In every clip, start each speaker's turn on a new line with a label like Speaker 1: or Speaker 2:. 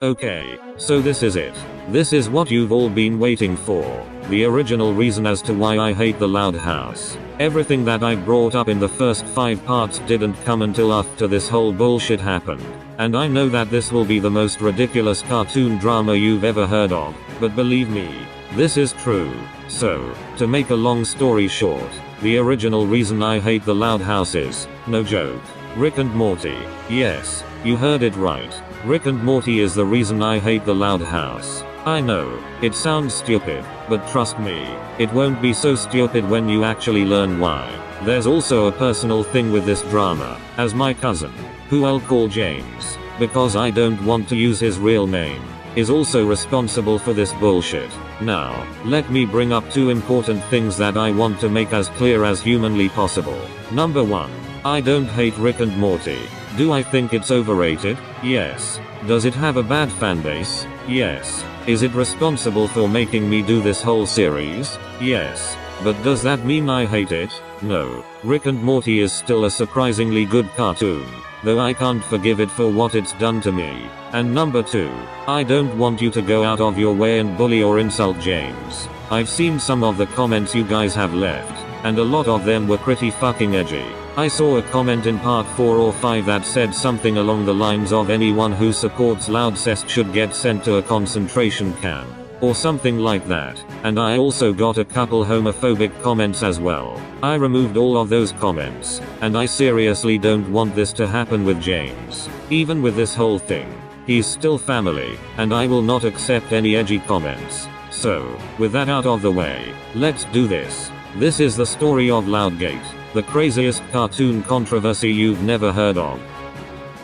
Speaker 1: Okay, so this is it. This is what you've all been waiting for. The original reason as to why I hate the Loud House. Everything that I brought up in the first 5 parts didn't come until after this whole bullshit happened. And I know that this will be the most ridiculous cartoon drama you've ever heard of, but believe me, this is true. So, to make a long story short, the original reason I hate the Loud House is, no joke, Rick and Morty. Yes, you heard it right. Rick and Morty is the reason I hate the Loud House. I know, it sounds stupid, but trust me, it won't be so stupid when you actually learn why. There's also a personal thing with this drama, as my cousin, who I'll call James, because I don't want to use his real name, is also responsible for this bullshit. Now, let me bring up 2 important things that I want to make as clear as humanly possible. Number 1. I don't hate Rick and Morty. Do I think it's overrated? Yes. Does it have a bad fanbase? Yes. Is it responsible for making me do this whole series? Yes. But does that mean I hate it? No. Rick and Morty is still a surprisingly good cartoon, though I can't forgive it for what it's done to me. And number 2, I don't want you to go out of your way and bully or insult James. I've seen some of the comments you guys have left, and a lot of them were pretty fucking edgy. I saw a comment in part 4 or 5 that said something along the lines of anyone who supports Loudcest should get sent to a concentration camp, or something like that, and I also got a couple homophobic comments as well. I removed all of those comments, and I seriously don't want this to happen with James. Even with this whole thing, he's still family, and I will not accept any edgy comments. So, with that out of the way, let's do this. This is the story of LoudGate, the craziest cartoon controversy you've never heard of.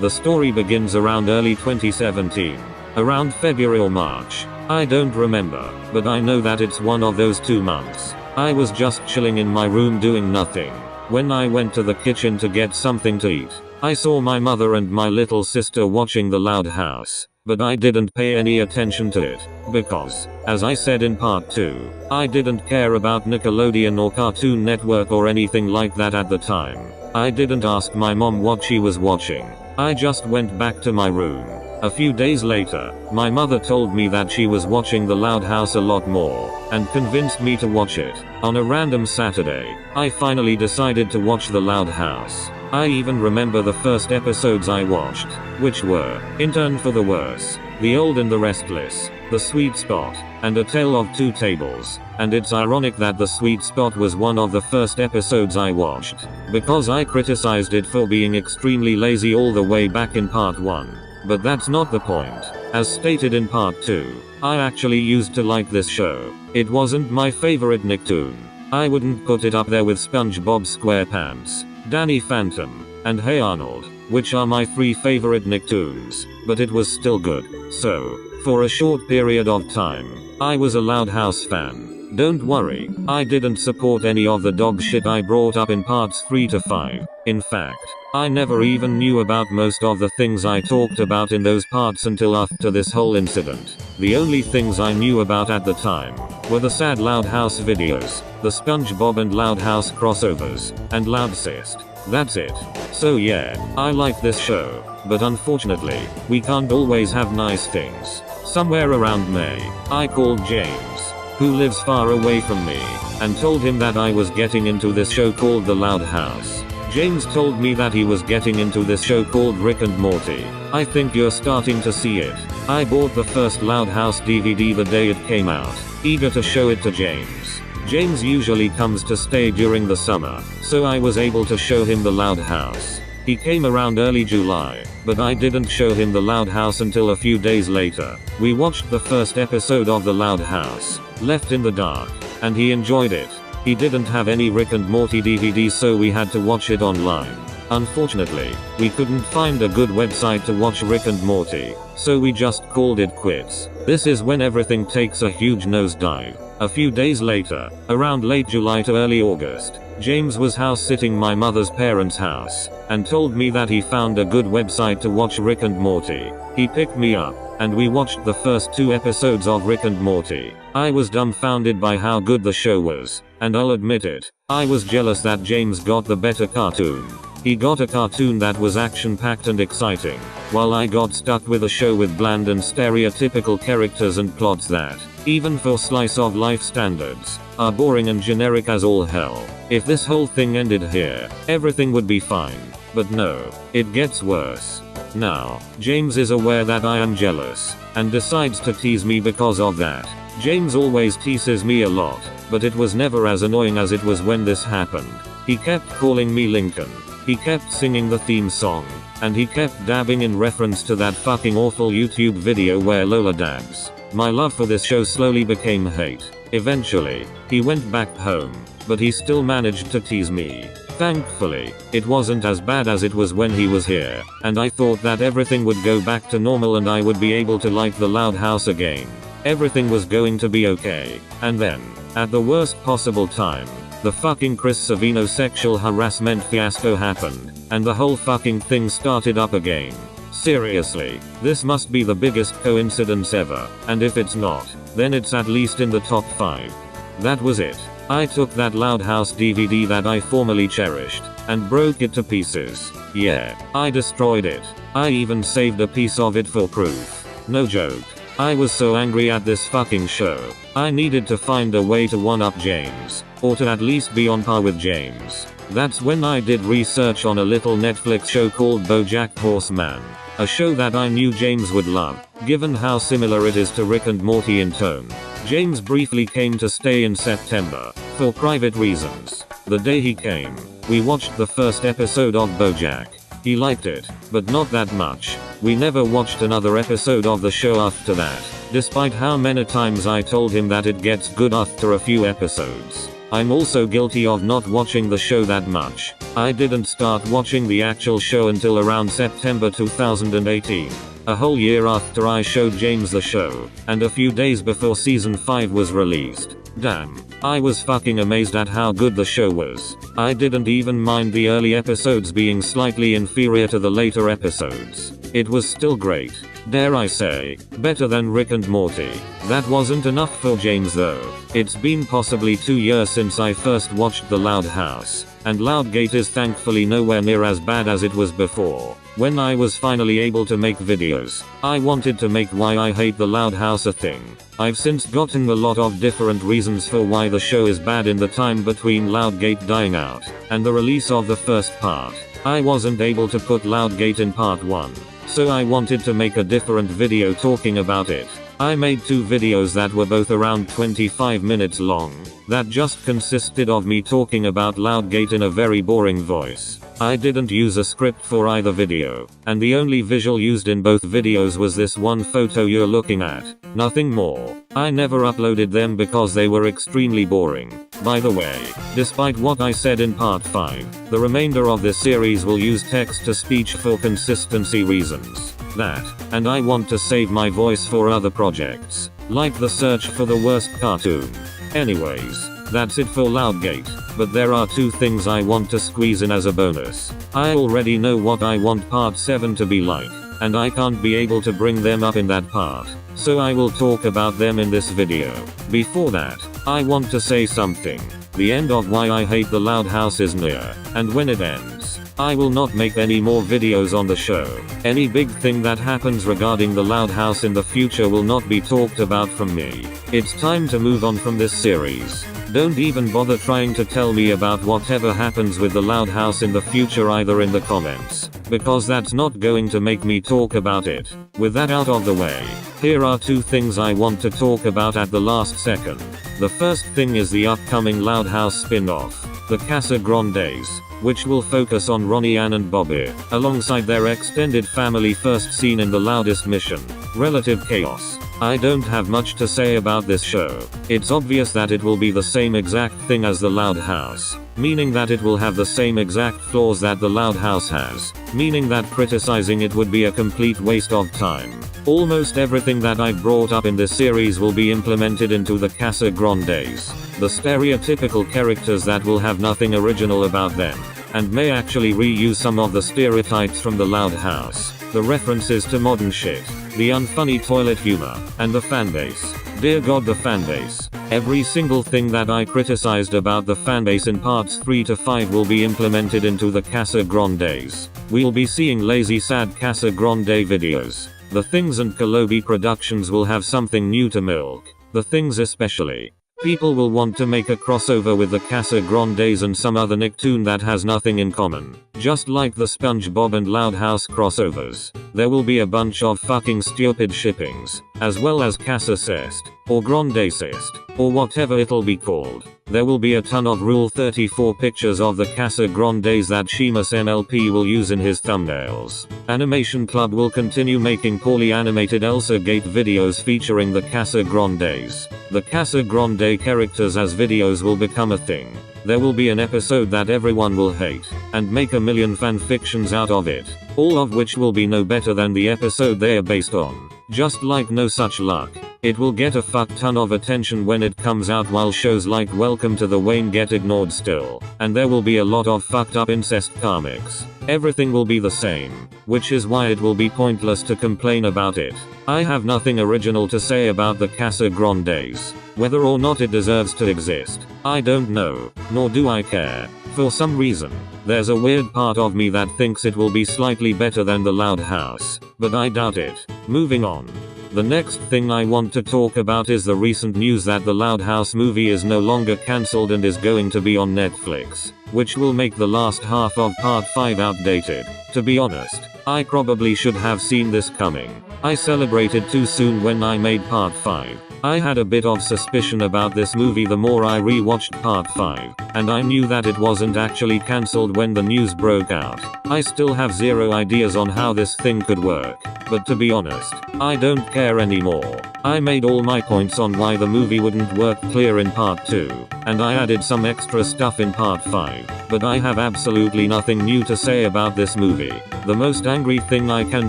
Speaker 1: The story begins around early 2017. Around February or March. I don't remember, but I know that it's one of those 2 months. I was just chilling in my room doing nothing. When I went to the kitchen to get something to eat, I saw my mother and my little sister watching the Loud House. But I didn't pay any attention to it, because, as I said in part 2, I didn't care about Nickelodeon or Cartoon Network or anything like that at the time. I didn't ask my mom what she was watching. I just went back to my room. A few days later, my mother told me that she was watching the Loud House a lot more, and convinced me to watch it. On a random Saturday, I finally decided to watch the Loud House. I even remember the first episodes I watched, which were, In Turn for the Worse, The Old and the Restless, The Sweet Spot, and A Tale of Two Tables. And it's ironic that The Sweet Spot was one of the first episodes I watched, because I criticized it for being extremely lazy all the way back in part 1. But that's not the point. As stated in part 2, I actually used to like this show. It wasn't my favorite Nicktoon. I wouldn't put it up there with SpongeBob SquarePants, Danny Phantom, and Hey Arnold, which are my 3 favorite Nicktoons, but it was still good. So, for a short period of time, I was a Loud House fan. Don't worry, I didn't support any of the dog shit I brought up in parts 3 to 5. In fact, I never even knew about most of the things I talked about in those parts until after this whole incident. The only things I knew about at the time were the sad Loud House videos, the SpongeBob and Loud House crossovers, and Loudcest. That's it. So yeah, I like this show, but unfortunately, we can't always have nice things. Somewhere around May, I called James, who lives far away from me, and told him that I was getting into this show called The Loud House. James told me that he was getting into this show called Rick and Morty. I think you're starting to see it. I bought the first Loud House DVD the day it came out, eager to show it to James. James usually comes to stay during the summer, so I was able to show him the Loud House. He came around early July, but I didn't show him the Loud House until a few days later. We watched the first episode of the Loud House, Left in the Dark, and he enjoyed it. He didn't have any Rick and Morty DVDs, so we had to watch it online. Unfortunately, we couldn't find a good website to watch Rick and Morty, so we just called it quits. This is when everything takes a huge nosedive. A few days later, around late July to early August, James was house-sitting my mother's parents' house, and told me that he found a good website to watch Rick and Morty. He picked me up, and we watched the first 2 episodes of Rick and Morty. I was dumbfounded by how good the show was, and I'll admit it, I was jealous that James got the better cartoon. He got a cartoon that was action-packed and exciting, while I got stuck with a show with bland and stereotypical characters and plots that, even for slice of life standards, are boring and generic as all hell. If this whole thing ended here, everything would be fine. But no, it gets worse. Now, James is aware that I am jealous, and decides to tease me because of that. James always teases me a lot, but it was never as annoying as it was when this happened. He kept calling me Lincoln. He kept singing the theme song, and he kept dabbing in reference to that fucking awful YouTube video where Lola dabs. My love for this show slowly became hate. Eventually, he went back home, but he still managed to tease me. Thankfully, it wasn't as bad as it was when he was here, and I thought that everything would go back to normal and I would be able to like the Loud House again. Everything was going to be okay, and then, at the worst possible time, the fucking Chris Savino sexual harassment fiasco happened, and the whole fucking thing started up again. Seriously, this must be the biggest coincidence ever, and if it's not, then it's at least in the top 5. That was it. I took that Loud House DVD that I formerly cherished, and broke it to pieces. Yeah, I destroyed it. I even saved a piece of it for proof. No joke. I was so angry at this fucking show. I needed to find a way to one-up James, or to at least be on par with James. That's when I did research on a little Netflix show called BoJack Horseman. A show that I knew James would love, given how similar it is to Rick and Morty in tone. James briefly came to stay in September, for private reasons. The day he came, we watched the first episode of BoJack. He liked it, but not that much. We never watched another episode of the show after that, despite how many times I told him that it gets good after a few episodes. I'm also guilty of not watching the show that much. I didn't start watching the actual show until around September 2018. A whole year after I showed James the show, and a few days before season 5 was released. Damn, I was fucking amazed at how good the show was. I didn't even mind the early episodes being slightly inferior to the later episodes. It was still great. Dare I say, better than Rick and Morty. That wasn't enough for James though. It's been possibly 2 years since I first watched The Loud House, and LoudGate is thankfully nowhere near as bad as it was before. When I was finally able to make videos, I wanted to make Why I Hate the Loud House a thing. I've since gotten a lot of different reasons for why the show is bad in the time between LoudGate dying out and the release of the first part. I wasn't able to put LoudGate in part 1, so I wanted to make a different video talking about it. I made 2 videos that were both around 25 minutes long, that just consisted of me talking about LoudGate in a very boring voice. I didn't use a script for either video, and the only visual used in both videos was this one photo you're looking at. Nothing more. I never uploaded them because they were extremely boring. By the way, despite what I said in part 5, the remainder of this series will use text-to-speech for consistency reasons. That, and I want to save my voice for other projects, like the search for the worst cartoon. Anyways, that's it for LoudGate, but there are 2 things I want to squeeze in as a bonus. I already know what I want part 7 to be like, and I can't be able to bring them up in that part, so I will talk about them in this video. Before that, I want to say something. The end of Why I Hate the Loud House is near, and when it ends, I will not make any more videos on the show. Any big thing that happens regarding the Loud House in the future will not be talked about from me. It's time to move on from this series. Don't even bother trying to tell me about whatever happens with the Loud House in the future either in the comments, because that's not going to make me talk about it. With that out of the way, here are 2 things I want to talk about at the last second. The first thing is the upcoming Loud House spin-off, the Casagrandes, which will focus on Ronnie, Ann and Bobby, alongside their extended family first seen in The Loudest Mission, Relative Chaos. I don't have much to say about this show. It's obvious that it will be the same exact thing as The Loud House, meaning that it will have the same exact flaws that The Loud House has, meaning that criticizing it would be a complete waste of time. Almost everything that I've brought up in this series will be implemented into the Casagrandes. The stereotypical characters that will have nothing original about them, and may actually reuse some of the stereotypes from The Loud House. the references to modern shit, the unfunny toilet humor, and the fanbase. Dear God, the fanbase. Every single thing that I criticized about the fanbase in parts 3 to 5 will be implemented into the Casagrandes. We'll be seeing lazy sad Casagrande videos. The Things and Kalobi productions will have something new to milk. The Things especially. People will want to make a crossover with the Casagrandes and some other Nicktoon that has nothing in common. Just like the SpongeBob and Loud House crossovers. There will be a bunch of fucking stupid shippings, as well as Casacest, or Grandecest, or whatever it'll be called. There will be a ton of Rule 34 pictures of the Casagrandes that Sheamus MLP will use in his thumbnails. Animation Club will continue making poorly animated LoudGate videos featuring the Casagrandes. The Casagrande characters as videos will become a thing. There will be an episode that everyone will hate, and make a million fanfictions out of it, all of which will be no better than the episode they are based on. Just like No Such Luck. It will get a fuck ton of attention when it comes out, while shows like Welcome to the Wayne get ignored still, and there will be a lot of fucked up incest comics. Everything will be the same, which is why it will be pointless to complain about it. I have nothing original to say about the Casagrandes. Whether or not it deserves to exist, I don't know, nor do I care. For some reason, there's a weird part of me that thinks it will be slightly better than the Loud House, but I doubt it. Moving on. The next thing I want to talk about is the recent news that the Loud House movie is no longer cancelled and is going to be on Netflix, which will make the last half of part 5 outdated. To be honest, I probably should have seen this coming. I celebrated too soon when I made part 5. I had a bit of suspicion about this movie the more I rewatched part 5, and I knew that it wasn't actually cancelled when the news broke out. I still have zero ideas on how this thing could work, but to be honest, I don't care anymore. I made all my points on why the movie wouldn't work clear in part 2, and I added some extra stuff in part 5, but I have absolutely nothing new to say about this movie. The most angry thing I can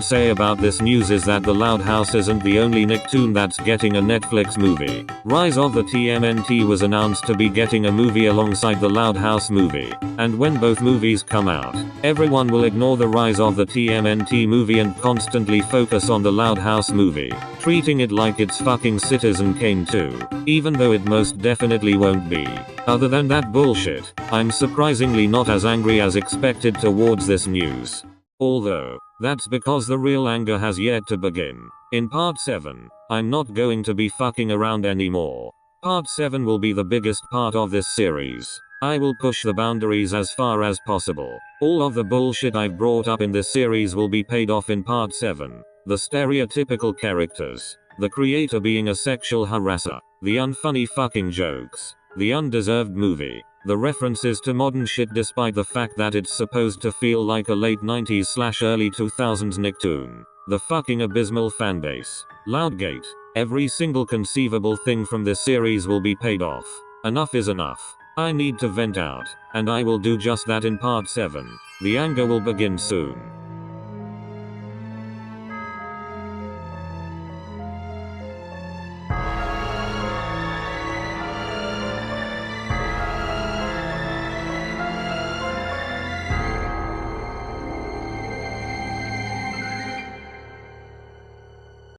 Speaker 1: say about this news is that the Loud House isn't the only Nicktoon that's getting a Netflix movie. Rise of the TMNT was announced to be getting a movie alongside the Loud House movie, and when both movies come out, everyone will ignore the Rise of the TMNT movie and constantly focus on the Loud House movie, treating it like it's fucking Citizen Kane 2, even though it most definitely won't be. Other than that bullshit, I'm surprisingly not as angry as expected towards this news. Although, that's because the real anger has yet to begin. In part 7, I'm not going to be fucking around anymore. Part 7 will be the biggest part of this series. I will push the boundaries as far as possible. All of the bullshit I've brought up in this series will be paid off in part 7. The stereotypical characters, the creator being a sexual harasser, the unfunny fucking jokes, the undeserved movie, the references to modern shit despite the fact that it's supposed to feel like a late 90s/early 2000s Nicktoon, the fucking abysmal fanbase, LoudGate, every single conceivable thing from this series will be paid off. Enough is enough. I need to vent out, and I will do just that in part 7. The anger will begin soon.